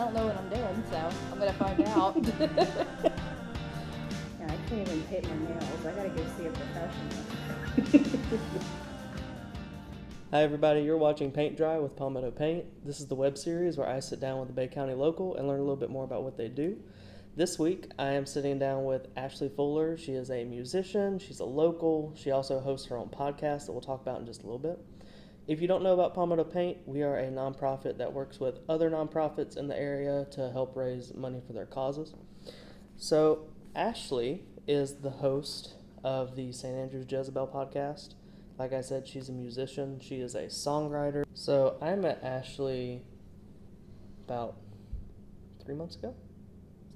don't know what I'm doing, so I'm going to find out. Yeah, I can't even paint my nails. I gotta go see a professional. Hi everybody, you're watching Paint Dry with Palmetto Paint. This is the web series where I sit down with a Bay County local and learn a little bit more about what they do. This week, I am sitting down with Ashley Fuller. She is a musician, she's a local, she also hosts her own podcast that we'll talk about in just a little bit. If you don't know about Palmetto Paint, we are a nonprofit that works with other nonprofits in the area to help raise money for their causes. So, Ashley is the host of the St. Andrews Jezebel Podcast. Like I said, she's a musician. She is a songwriter. So I met Ashley about 3 months ago?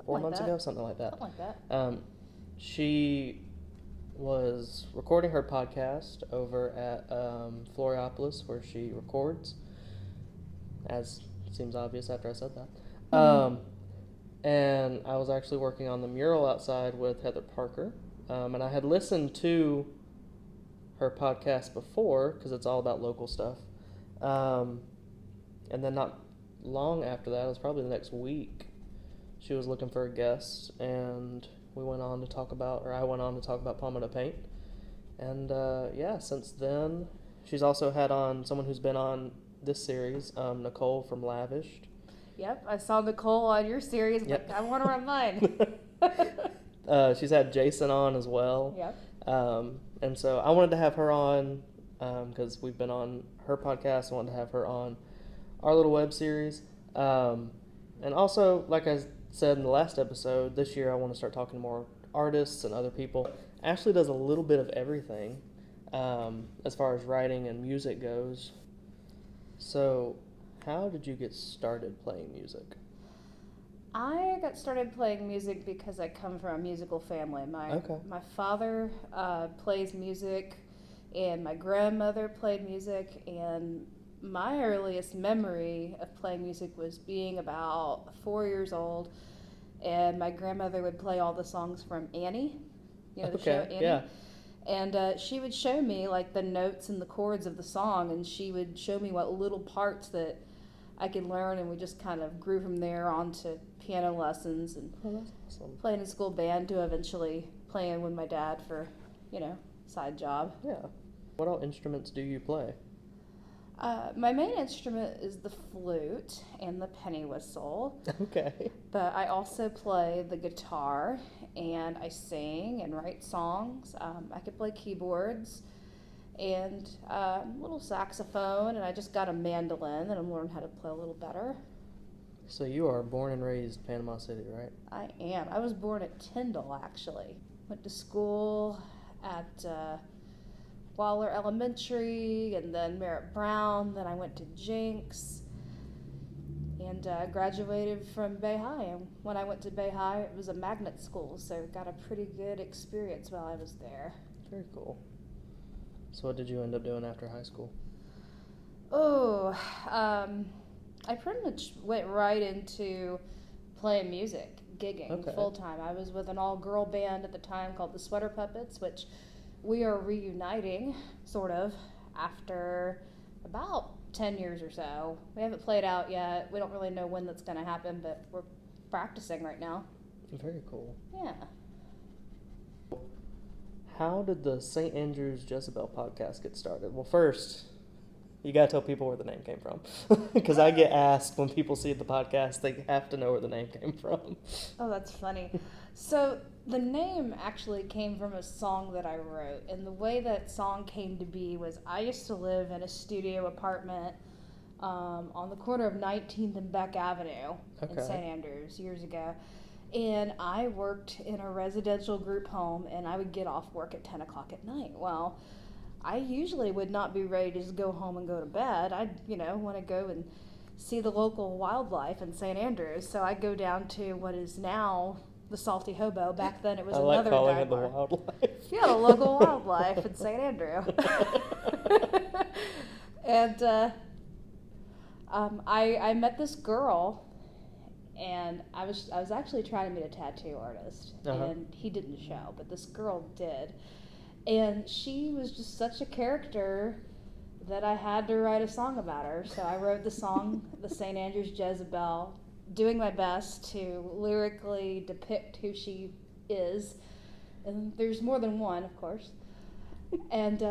4 months ago? Something like that. Something like that. She was recording her podcast over at Floriopolis, where she records, as seems obvious after I said that. And I was actually working on the mural outside with Heather Parker. And I had listened to her podcast before because it's all about local stuff. And then not long after that, it was probably the next week, she was looking for a guest, and I went on to talk about Palmetto Paint. And since then, she's also had on someone who's been on this series, Nicole from Lavished. Yep, I saw Nicole on your series. Yep. I want to run mine. She's had Jason on as well. Yep. And so I wanted to have her on because we've been on her podcast. I wanted to have her on our little web series. And also, like I said in the last episode, this year I want to start talking to more artists and other people. Ashley does a little bit of everything as far as writing and music goes. So how did you get started playing music? I got started playing music because I come from a musical family. My father plays music, and my grandmother played music, and my earliest memory of playing music was being about 4 years old, and my grandmother would play all the songs from Annie, the show Annie. Yeah. And she would show me like the notes and the chords of the song, and she would show me what little parts that I could learn, and we just kind of grew from there on to piano lessons and that's awesome. playing in school band to eventually playing with my dad for, side job. Yeah. What all instruments do you play? My main instrument is the flute and the penny whistle. Okay. But I also play the guitar, and I sing and write songs. I could play keyboards and a little saxophone, and I just got a mandolin, and I'm learning how to play a little better. So you are born and raised Panama City, right? I am. I was born at Tyndall, actually. Went to school at Waller Elementary, and then Merritt Brown. Then I went to Jenks, and graduated from Bay High. And when I went to Bay High, it was a magnet school, so got a pretty good experience while I was there. Very cool. So what did you end up doing after high school? I pretty much went right into playing music, gigging full time. I was with an all-girl band at the time called the Sweater Puppets, which we are reuniting, sort of, after about 10 years or so. We haven't played out yet. We don't really know when that's going to happen, but we're practicing right now. Very cool. Yeah. How did the St. Andrews Jezebel Podcast get started? Well, first, you got to tell people where the name came from. Because I get asked when people see the podcast, they have to know where the name came from. Oh, that's funny. So the name actually came from a song that I wrote. And the way that song came to be was I used to live in a studio apartment on the corner of 19th and Beck Avenue in St. Andrews years ago. And I worked in a residential group home, and I would get off work at 10 o'clock at night. Well, I usually would not be ready to just go home and go to bed. I'd, want to go and see the local wildlife in St. Andrews. So I'd go down to what is now the Salty Hobo. Back then it was another dive bar. I like calling it the wildlife. Yeah, the local wildlife in St. Andrew. And I met this girl. And I was actually trying to meet a tattoo artist, and he didn't show, but this girl did. And she was just such a character that I had to write a song about her. So I wrote the song, the St. Andrews Jezebel, doing my best to lyrically depict who she is. And there's more than one, of course. And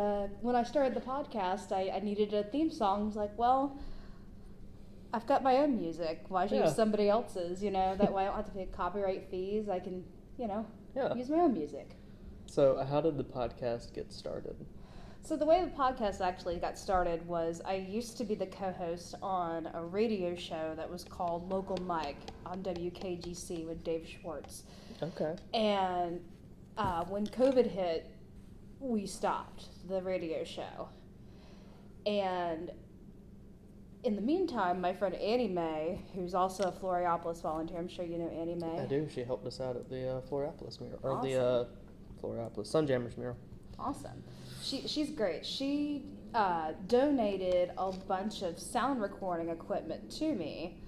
when I started the podcast, I needed a theme song. I was like, well, I've got my own music. Why should I use somebody else's? That way I don't have to pay copyright fees. I can, use my own music. So how did the podcast get started? So the way the podcast actually got started was I used to be the co-host on a radio show that was called Local Mike on WKGC with Dave Schwartz. Okay. And when COVID hit, we stopped the radio show. And in the meantime, my friend Annie Mae, who's also a Floriopolis volunteer, I'm sure you know Annie Mae. I do. She helped us out at the Floriopolis mural, or Awesome. the Floriopolis Sunjammers mural. Awesome. She's great. She donated a bunch of sound recording equipment to me.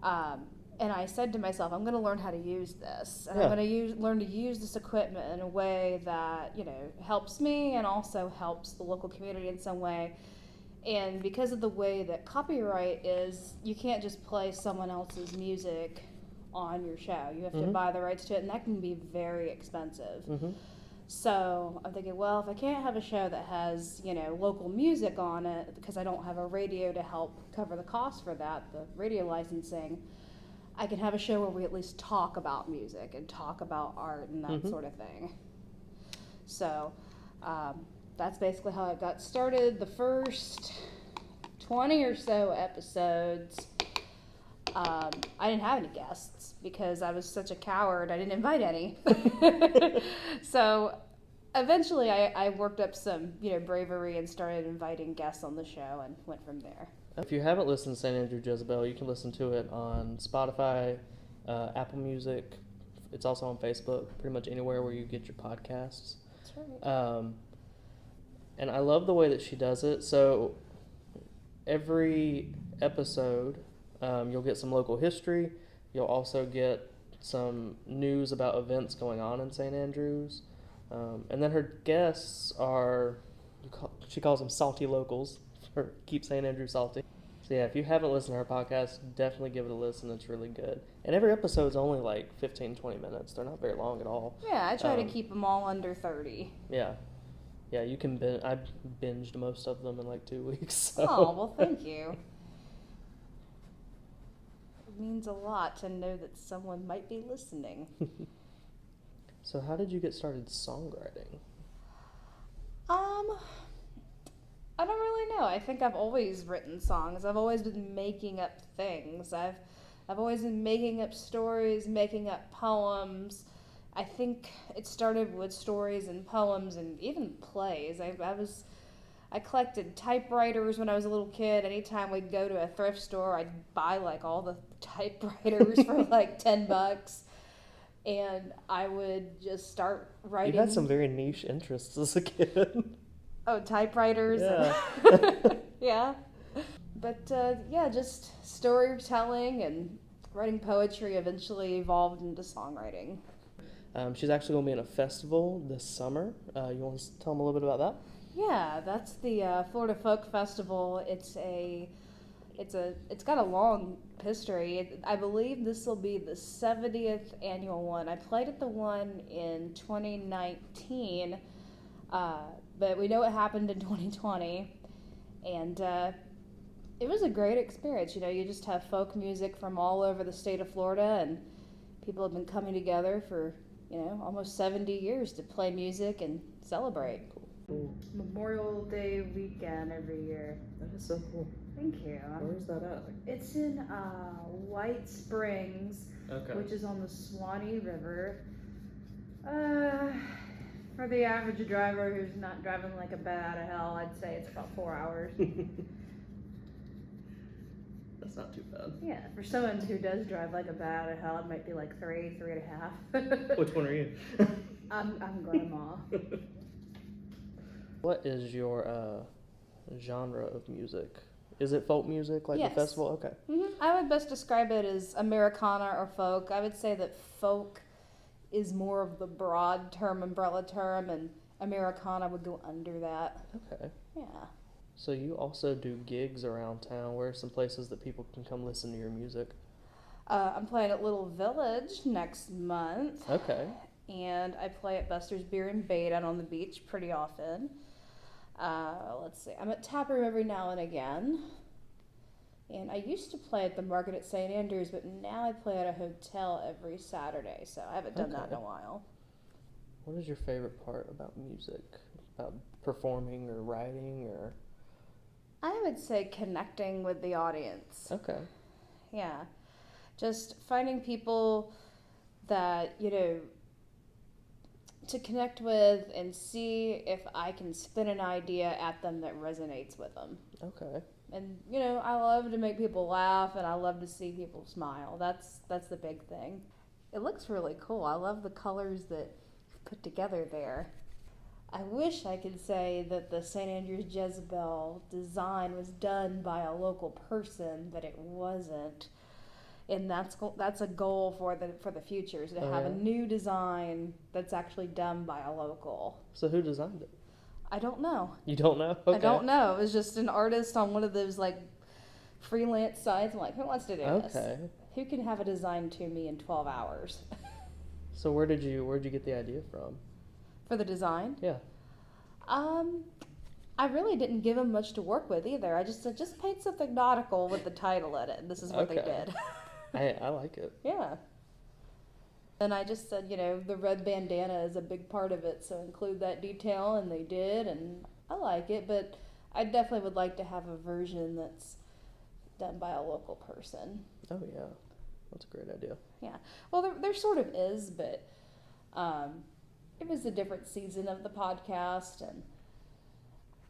And I said to myself, I'm going to learn how to use this. And I'm going to learn to use this equipment in a way that, helps me and also helps the local community in some way. And because of the way that copyright is, you can't just play someone else's music on your show. You have to buy the rights to it, and that can be very expensive. Mm-hmm. So I'm thinking, well, if I can't have a show that has, local music on it, because I don't have a radio to help cover the cost for that, the radio licensing, I can have a show where we at least talk about music and talk about art and that sort of thing. So that's basically how it got started. The first 20 or so episodes, I didn't have any guests because I was such a coward. I didn't invite any. So eventually I worked up some, bravery and started inviting guests on the show and went from there. If you haven't listened to St. Andrew Jezebel, you can listen to it on Spotify, Apple Music. It's also on Facebook, pretty much anywhere where you get your podcasts. That's right. And I love the way that she does it. So every episode, you'll get some local history. You'll also get some news about events going on in St. Andrews. And then her guests are, she calls them salty locals, or keep St. Andrew salty. So yeah, if you haven't listened to her podcast, definitely give it a listen. It's really good. And every episode's only like 15, 20 minutes. They're not very long at all. Yeah, I try to keep them all under 30. Yeah. Yeah, you can I binged most of them in like 2 weeks. So. Oh, well, thank you. It means a lot to know that someone might be listening. So how did you get started songwriting? I don't really know. I think I've always written songs. I've always been making up things. I've always been making up stories, making up poems. I think it started with stories and poems and even plays. I collected typewriters when I was a little kid. Anytime we'd go to a thrift store, I'd buy like all the typewriters for like $10. And I would just start writing. You had some very niche interests as a kid. Oh, typewriters. Yeah. Yeah. But just storytelling and writing poetry eventually evolved into songwriting. She's actually going to be in a festival this summer. You want to tell them a little bit about that? Yeah, that's the Florida Folk Festival. It's got a long history. I believe this will be the 70th annual one. I played at the one in 2019, but we know it happened in 2020, and it was a great experience. You just have folk music from all over the state of Florida, and people have been coming together for almost 70 years to play music and celebrate. Cool. Memorial Day weekend every year. That is so cool. Thank you. Where is that at? It's in White Springs, Okay. which is on the Swanee River. For the average driver who's not driving like a bat out of hell, I'd say it's about 4 hours. That's not too bad. Yeah, for someone who does drive like a bat out of hell, it might be like 3.5. Which one are you? I'm grandma. What is your genre of music? Is it folk music like Yes. the festival? Okay. I would best describe it as Americana or folk. I would say that folk is more of the broad term, umbrella term, and Americana would go under that. Okay. Yeah. So you also do gigs around town. Where are some places that people can come listen to your music? I'm playing at Little Village next month. Okay. And I play at Buster's Beer and Bait out on the beach pretty often. Let's see. I'm at Taproom every now and again. And I used to play at the market at St. Andrews, but now I play at a hotel every Saturday, so I haven't done that in a while. What is your favorite part about music? About performing or writing or? I would say connecting with the audience. Okay. Yeah. Just finding people that, you know, to connect with and see if I can spin an idea at them that resonates with them. Okay. And, you know, I love to make people laugh and I love to see people smile. That's the big thing. It looks really cool. I love the colors that you've put together there. I wish I could say that the St. Andrews Jezebel design was done by a local person, but it wasn't. And that's a goal for the future, is to have a new design that's actually done by a local. So who designed it? I don't know. You don't know? Okay. I don't know. It was just an artist on one of those like freelance sites. I'm like, who wants to do this? Okay. Who can have a design to me in 12 hours? So where'd you get the idea from? For the design? Yeah. I really didn't give them much to work with either. I just said, just paint something nautical with the title in it. And this is what they did. I like it. Yeah. And I just said, you know, the red bandana is a big part of it, so include that detail, and they did, and I like it, but I definitely would like to have a version that's done by a local person. Oh, yeah. That's a great idea. Yeah. Well, there sort of is, but it was a different season of the podcast, and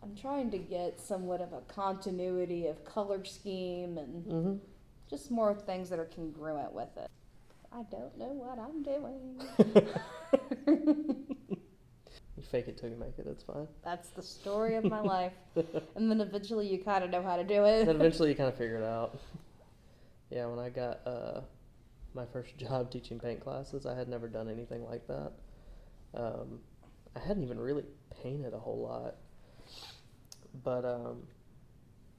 I'm trying to get somewhat of a continuity of color scheme and just more things that are congruent with it. I don't know what I'm doing. You fake it till you make it, it's fine. That's the story of my life. And then eventually you kind of know how to do it. Then eventually you kind of figure it out. Yeah, when I got my first job teaching paint classes, I had never done anything like that. I hadn't even really painted a whole lot. But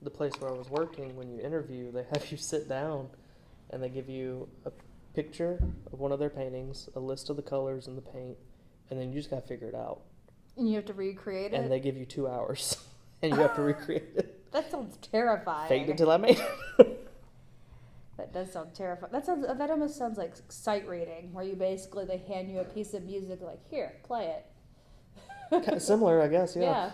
the place where I was working, when you interview, they have you sit down and they give you a picture of one of their paintings, a list of the colors and the paint, and then you just gotta figure it out. And you have to recreate it? And they give you 2 hours, and you have to recreate it. That sounds terrifying. Faked it till I made it. That does sound terrifying. That almost sounds like sight reading, where you basically, they hand you a piece of music, like, here, play it. Kind of similar, I guess, yeah.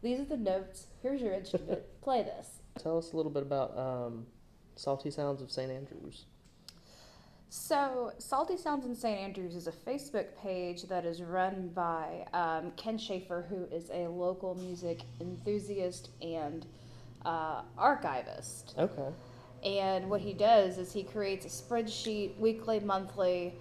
These are the notes. Here's your instrument. Play this. Tell us a little bit about Salty Sounds of St. Andrews. So, Salty Sounds in St. Andrews is a Facebook page that is run by Ken Schaefer, who is a local music enthusiast and archivist. Okay. And what he does is he creates a spreadsheet, weekly, monthly,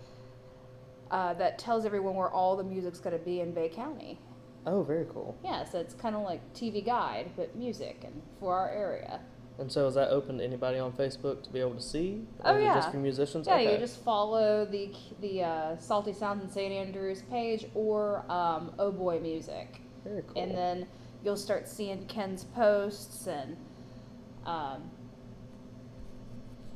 that tells everyone where all the music's going to be in Bay County. Oh, very cool. Yeah, so it's kind of like TV Guide, but music and for our area. And so is that open to anybody on Facebook to be able to see? Oh, or is yeah. it just for musicians? Yeah, okay. you just follow the Salty Sounds in St. Andrews page or Oh Boy Music. Very cool. And then you'll start seeing Ken's posts, and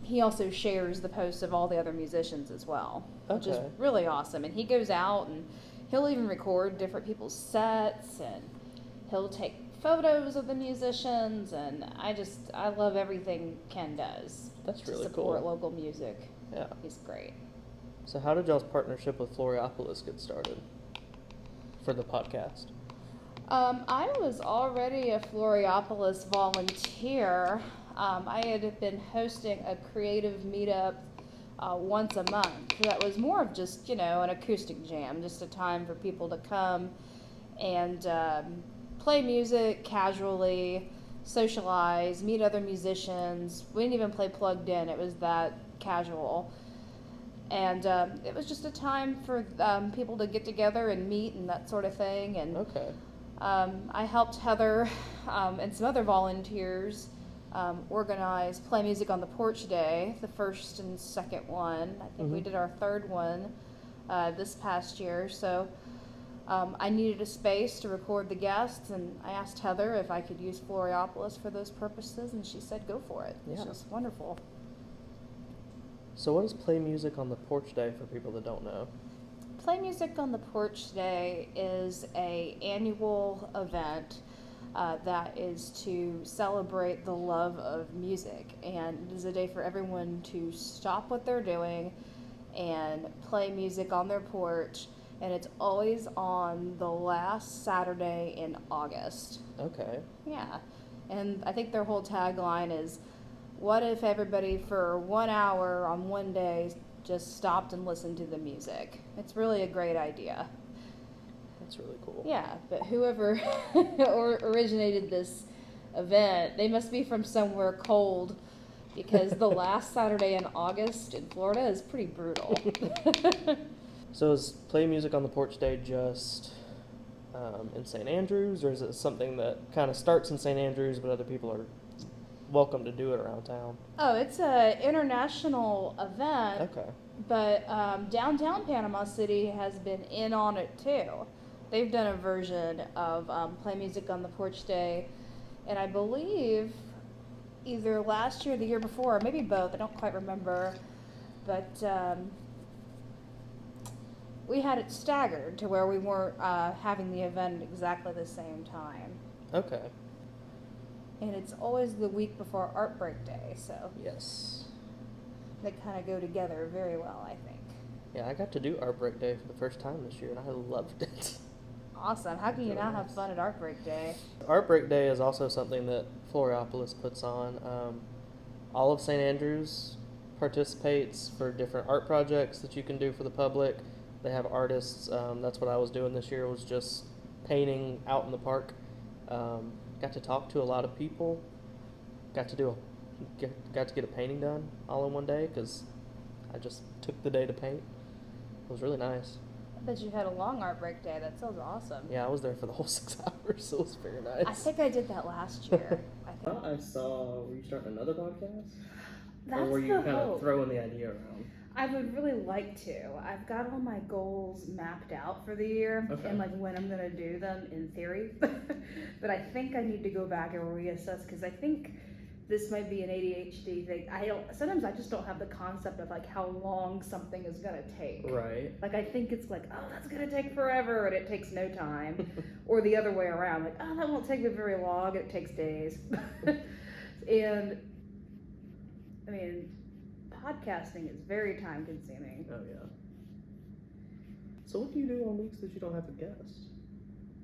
he also shares the posts of all the other musicians as well, which is really awesome. And he goes out and he'll even record different people's sets, and he'll take photos of the musicians, and I love everything Ken does. That's really to support cool. local music. Yeah. He's great. So how did y'all's partnership with Floriopolis get started for the podcast? I was already a Floriopolis volunteer. I had been hosting a creative meetup once a month. That was more of just, an acoustic jam, just a time for people to come and play music casually, socialize, meet other musicians. We didn't even play plugged in. It was that casual. And it was just a time for people to get together and meet and that sort of thing. And Okay. I helped Heather and some other volunteers organize Play Music on the Porch Day, the first and second one. I think we did our third one this past year. So I needed a space to record the guests, and I asked Heather if I could use Floriopolis for those purposes, and she said go for it. Yeah. It's just wonderful. So what is Play Music on the Porch Day for people that don't know? Play Music on the Porch Day is a annual event that is to celebrate the love of music, and it is a day for everyone to stop what they're doing and play music on their porch, and it's always on the last Saturday in August. Okay. Yeah, and I think their whole tagline is, what if everybody for 1 hour on one day just stopped and listened to the music? It's really a great idea. That's really cool. Yeah, but whoever originated this event, they must be from somewhere cold, because the last Saturday in August in Florida is pretty brutal. So is Play Music on the Porch Day just in St. Andrews, or is it something that kind of starts in St. Andrews but other people are welcome to do it around town? Oh, it's an international event. Okay. But downtown Panama City has been in on it too. They've done a version of Play Music on the Porch Day, and I believe either last year or the year before, or maybe both, I don't quite remember, but we had it staggered to where we weren't having the event at exactly the same time. Okay. And it's always the week before Art Break Day, so Yes. they kind of go together very well, I think. Yeah, I got to do Art Break Day for the first time this year, and I loved it. Awesome. How can you Really not have nice. fun at Art Break Day? Art Break Day is also something that Floriopolis puts on. All of St. Andrews participates for different art projects that you can do for the public. They have artists. That's what I was doing this year, was just painting out in the park. Got to talk to a lot of people. Got to get a painting done all in one day because I just took the day to paint. It was really nice. I bet you had a long Art Break Day. That sounds awesome. Yeah, I was there for the whole 6 hours, so it was very nice. I think I did that last year. I think. I saw. Were you starting another podcast? That's or were you the kind of hope. throwing the idea around? I would really like to. I've got all my goals mapped out for the year Okay. and like when I'm gonna do them in theory. But I think I need to go back and reassess because I think this might be an ADHD thing. Sometimes I just don't have the concept of like how long something is gonna take. Right. Like I think it's like, oh, that's gonna take forever and it takes no time. Or the other way around, like, oh, that won't take me very long and it takes days. And I mean, podcasting is very time consuming. Oh yeah. So what do you do on weeks that you don't have a guest?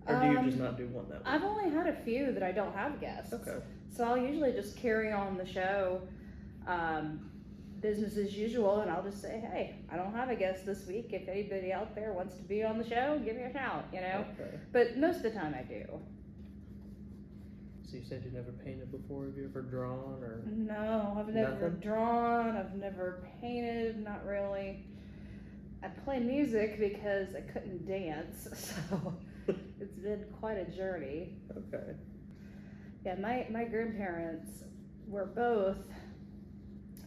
Or do you just not do one that week? I've only had a few that I don't have guests. Okay. So I'll usually just carry on the show, business as usual, and I'll just say, hey, I don't have a guest this week. If anybody out there wants to be on the show, give me a shout, you know? Okay. But most of the time I do. So you said you never painted before. Have you ever drawn or? No, I've never Nothing? drawn, I've never painted, not really. I play music because I couldn't dance, so it's been quite a journey. Okay. Yeah, my grandparents were both.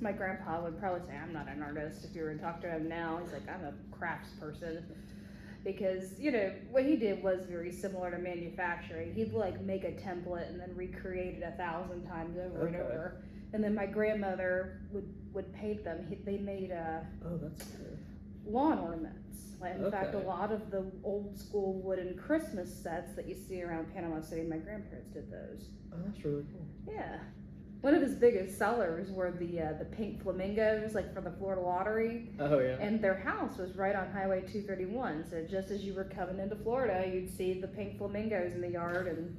My grandpa would probably say, I'm not an artist. If you were to talk to him now, he's like, I'm a crafts person. Because, you know, what he did was very similar to manufacturing. He'd like make a template and then recreate it 1,000 times over and Okay. over. And then my grandmother would paint them. They made Oh, that's cool. lawn ornaments. Like, in fact, a Okay. lot of the old school wooden Christmas sets that you see around Panama City, my grandparents did those. Oh, that's really cool. Yeah. One of his biggest sellers were the pink flamingos, like from the Florida lottery. Oh yeah. And their house was right on Highway 231. So just as you were coming into Florida, you'd see the pink flamingos in the yard and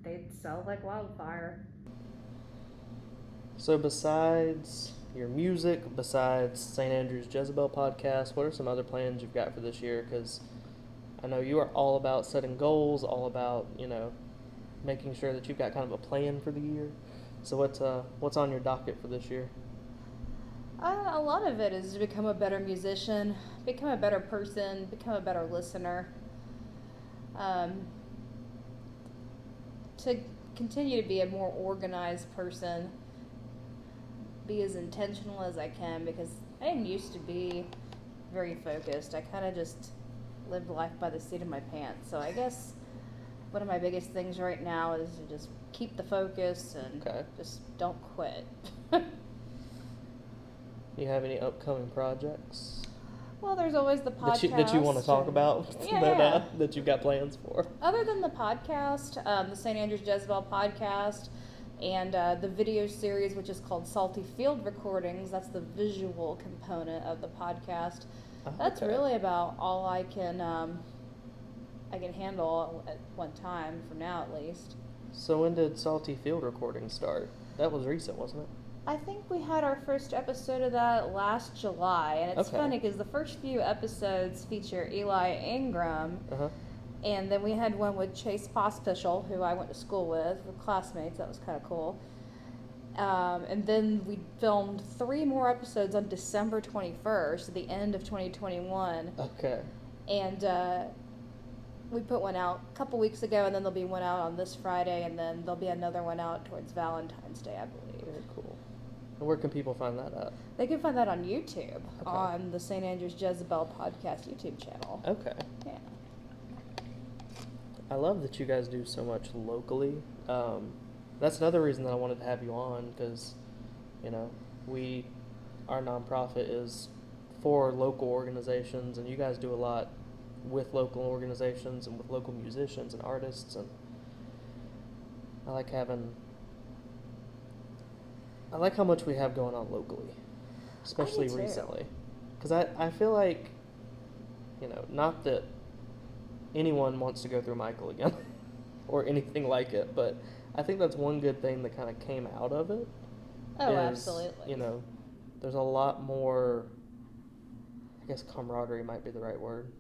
they'd sell like wildfire. So besides your music, besides St. Andrew's Jezebel Podcast, what are some other plans you've got for this year? Because I know you are all about setting goals, all about, you know, making sure that you've got kind of a plan for the year. So what's on your docket for this year? A lot of it is to become a better musician, become a better person, become a better listener. To continue to be a more organized person, be as intentional as I can, because I didn't used to be very focused. I kind of just lived life by the seat of my pants. So I guess one of my biggest things right now is to just keep the focus and Okay. just don't quit. Do you have any upcoming projects Well, there's always the podcast. that you want to talk about Yeah. that you've got plans for? Other than the podcast, the St. Andrews Jezebel Podcast, and the video series, which is called Salty Field Recordings, that's the visual component of the podcast. That's Okay. really about all I can handle at one time, for now at least. So when did Salty Field Recording start? That was recent, wasn't it? I think we had our first episode of that last July, and it's Okay. funny because the first few episodes feature Eli Ingram, Uh-huh. and then we had one with Chase Pospischal, who I went to school with, we're classmates. That was kind of cool. And then we filmed 3 more episodes on December 21st, at the end of 2021, Okay. and we put one out a couple weeks ago, and then there'll be one out on this Friday, and then there'll be another one out towards Valentine's Day, I believe. Very cool. And where can people find that at? They can find that on YouTube, Okay. on the St. Andrews Jezebel Podcast YouTube channel. Okay. Yeah. I love that you guys do so much locally. That's another reason that I wanted to have you on, because, our nonprofit is for local organizations, and you guys do a lot with local organizations and with local musicians and artists, and I like how much we have going on locally, especially too. recently, because I feel like, not that anyone wants to go through Michael again or anything like it, but I think that's one good thing that kind of came out of it. Oh, is, absolutely. There's a lot more, I guess camaraderie might be the right word,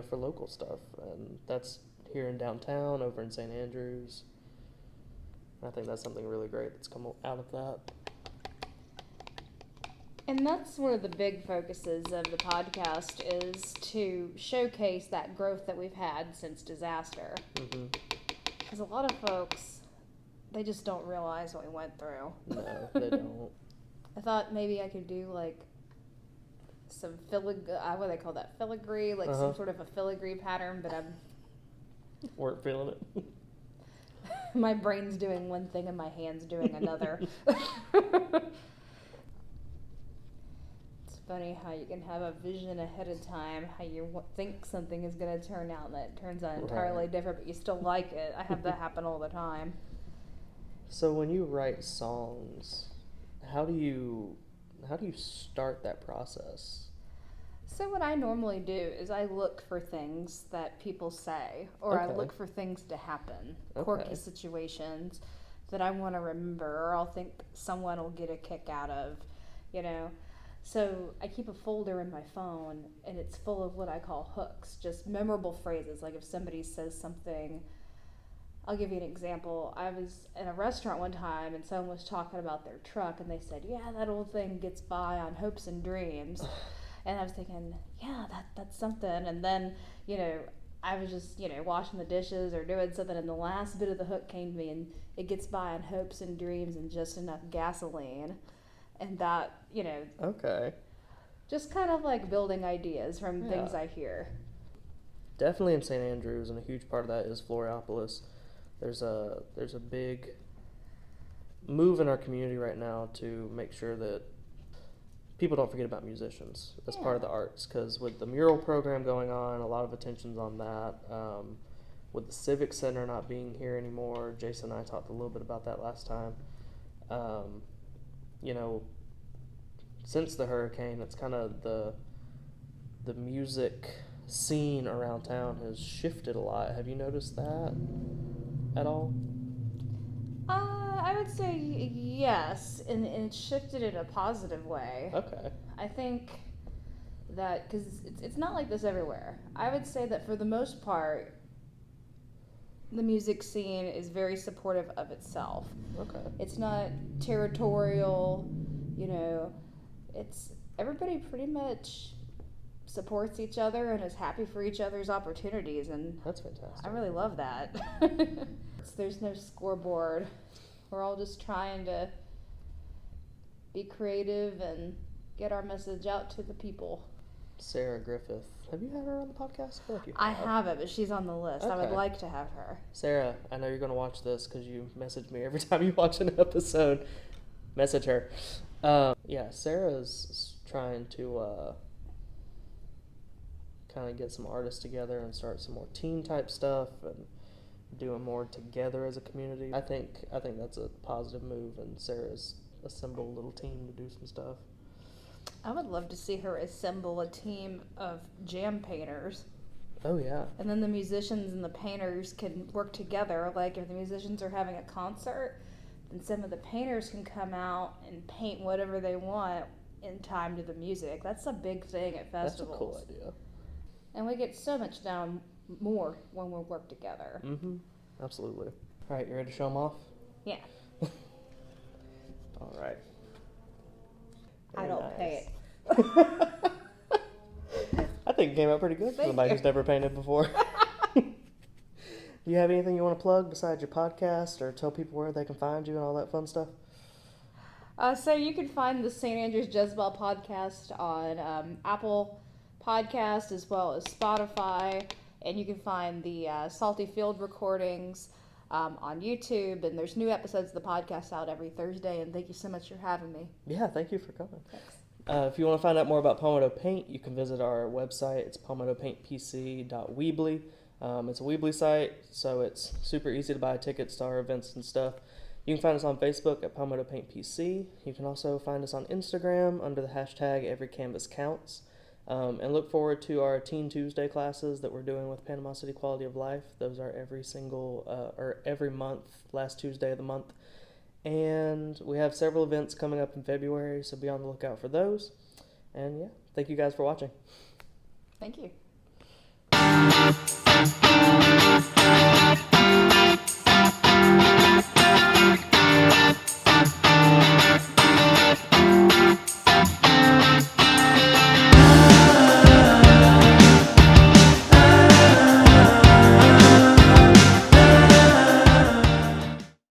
for local stuff, and that's here in downtown, over in St. Andrews. I think that's something really great that's come out of that. And that's one of the big focuses of the podcast, is to showcase that growth that we've had since disaster. Mm-hmm. Because a lot of folks, they just don't realize what we went through. No, they don't. I thought maybe I could do like some what do they call that? Filigree, like Uh-huh. some sort of a filigree pattern, but Weren't feeling it. my brain's doing one thing and my hand's doing another. It's funny how you can have a vision ahead of time, how you think something is going to turn out, and it turns out entirely Right. different, but you still like it. I have that happen all the time. So when you write songs, how do you start that process? So what I normally do is I look for things that people say, or I Okay. look for things to happen, Okay. quirky situations that I want to remember, or I'll think someone will get a kick out of, So I keep a folder in my phone, and it's full of what I call hooks, just memorable phrases. Like if somebody says something, I'll give you an example. I was in a restaurant one time, and someone was talking about their truck, and they said, "Yeah, that old thing gets by on hopes and dreams." And I was thinking, yeah, that's something. And then, I was just, washing the dishes or doing something, and the last bit of the hook came to me, and it gets by on hopes and dreams and just enough gasoline. And that, Okay. just kind of like building ideas from things Yeah. I hear. Definitely in St. Andrews, and a huge part of that is Floriopolis. There's a big move in our community right now to make sure that people don't forget about musicians as part of the arts, because with the mural program going on, a lot of attention's on that. With the Civic Center not being here anymore, Jason and I talked a little bit about that last time. Since the hurricane, it's kind of the music scene around town has shifted a lot. Have you noticed that at all? I would say yes, and it shifted in a positive way. Okay. I think that, because it's not like this everywhere. I would say that for the most part, the music scene is very supportive of itself. Okay. It's not territorial, it's everybody pretty much supports each other and is happy for each other's opportunities, and That's fantastic. I really love that. There's no scoreboard. We're all just trying to be creative and get our message out to the people. Sarah Griffith. Have you had her on the podcast? I feel like you I haven't, but she's on the list. I would Okay. like to have her. Sarah, I know you're going to watch this because you message me every time you watch an episode. message her. Yeah, Sarah's trying to kind of get some artists together and start some more team type stuff and doing more together as a community. I think that's a positive move, and Sarah's assembled a little team to do some stuff. I would love to see her assemble a team of jam painters. Oh yeah. And then the musicians and the painters can work together. Like if the musicians are having a concert, then some of the painters can come out and paint whatever they want in time to the music. That's a big thing at festivals. That's a cool idea. And we get so much done more when we work together. Mm-hmm. Absolutely. All right, you ready to show them off? Yeah. All right. I don't pay it. I think it came out pretty good for Thank somebody you. who's never painted before. Do you have anything you want to plug besides your podcast, or tell people where they can find you and all that fun stuff? So you can find the St. Andrew's Jezebel Podcast on Apple Podcast as well as Spotify, and you can find the Salty Field recordings on YouTube, and there's new episodes of the podcast out every Thursday, and thank you so much for having me. Yeah, thank you for coming. Thanks. If you want to find out more about Palmetto Paint, you can visit our website. It's palmettopaintpc.weebly. It's a Weebly site, so it's super easy to buy tickets to our events and stuff. You can find us on Facebook at Palmetto Paint PC. You can also find us on Instagram under the hashtag EveryCanvasCounts. And look forward to our Teen Tuesday classes that we're doing with Panama City Quality of Life. Those are every month, last Tuesday of the month. And we have several events coming up in February, so be on the lookout for those. And yeah, thank you guys for watching. Thank you.